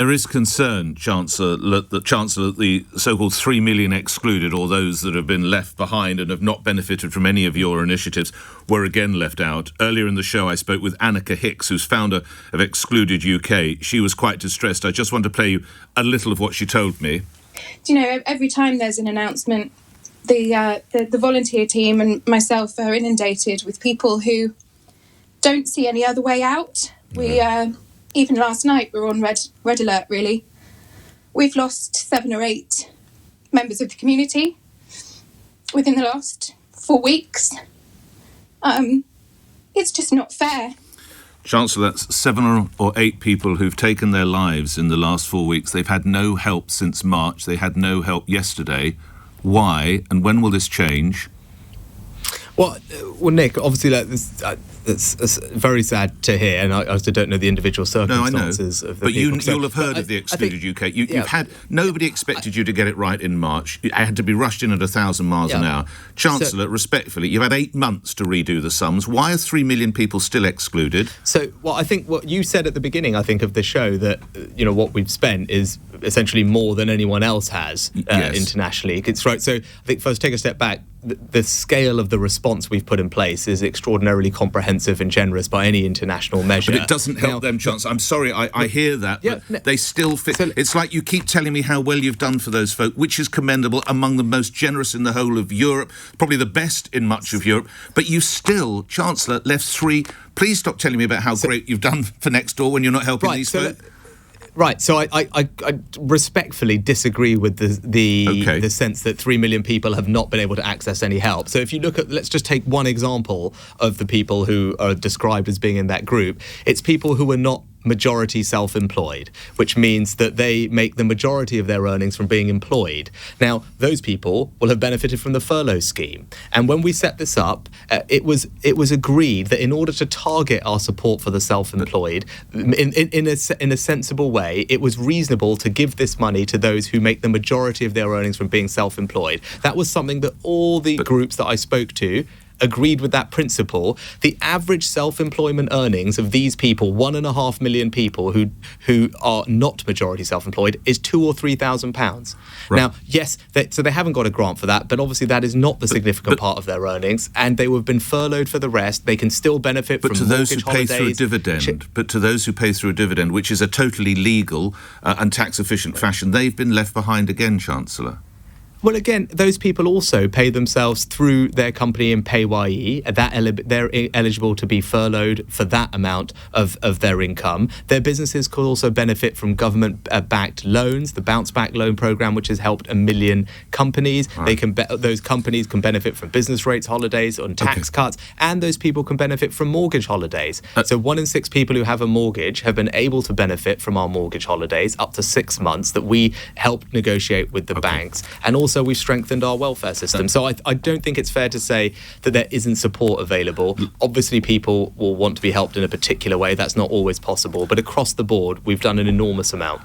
There is concern, Chancellor, that the so-called 3 million excluded, or those that have been left behind and have not benefited from any of your initiatives, were again left out. Earlier in the show, I spoke with Anneka Hicks, who's founder of Excluded UK. She was quite distressed. I just want to play you a little of what she told me. Do you know, every time there's an announcement, the volunteer team and myself are inundated with people who don't see any other way out. We even last night we were on red alert, really. We've lost 7 or 8 members of the community within the last 4 weeks. It's just not fair. Chancellor, that's 7 or 8 people who've taken their lives in the last 4 weeks. They've had no help since March. They had no help yesterday. Why, and when will this change? Well, Nick, obviously it's very sad to hear, and I also don't know the individual circumstances of the people. But you'll have heard of the Excluded UK. You've had nobody expected you to get it right in March. It had to be rushed in at 1,000 miles an hour. Chancellor, respectfully, you've had 8 months to redo the sums. Why are 3 million people still excluded? So, well, I think what you said at the beginning, I think, of the show, that what we've spent is essentially more than anyone else has internationally. It's right. So I think first take a step back. The scale of the response we've put in place is extraordinarily comprehensive and generous by any international measure. But it doesn't help them, Chancellor. I'm sorry, I hear that, but they still fit. So, it's like you keep telling me how well you've done for those folk, which is commendable, among the most generous in the whole of Europe, probably the best in much of Europe, but you still, Chancellor, left 3. Please stop telling me about how great you've done for next door when you're not helping these folk. Right, so I respectfully disagree with the sense that 3 million people have not been able to access any help. So if you look at, let's just take one example of the people who are described as being in that group. It's people who are not majority self-employed, which means that they make the majority of their earnings from being employed. Now, those people will have benefited from the furlough scheme. And when we set this up, it was agreed that in order to target our support for the self-employed in a sensible way, it was reasonable to give this money to those who make the majority of their earnings from being self-employed. That was something that all the groups that I spoke to agreed with that principle. The average self-employment earnings of these people, 1.5 million people who are not majority self-employed, is £2,000 or £3,000. Right. Now, yes, so they haven't got a grant for that, but obviously that is not the significant part of their earnings, and they have been furloughed for the rest. They can still benefit from mortgage holidays. But to those who pay through a dividend, which is a totally legal and tax-efficient fashion, they've been left behind again, Chancellor. Well, again, those people also pay themselves through their company in PAYE. They're eligible to be furloughed for that amount of their income. Their businesses could also benefit from government-backed loans, the Bounce Back Loan Programme, which has helped 1 million companies. Right. Those companies can benefit from business rates holidays and tax cuts, and those people can benefit from mortgage holidays. So 1 in 6 people who have a mortgage have been able to benefit from our mortgage holidays up to 6 months that we helped negotiate with the banks. And also we've strengthened our welfare system. So I don't think it's fair to say that there isn't support available. Obviously, people will want to be helped in a particular way. That's not always possible. But across the board, we've done an enormous amount.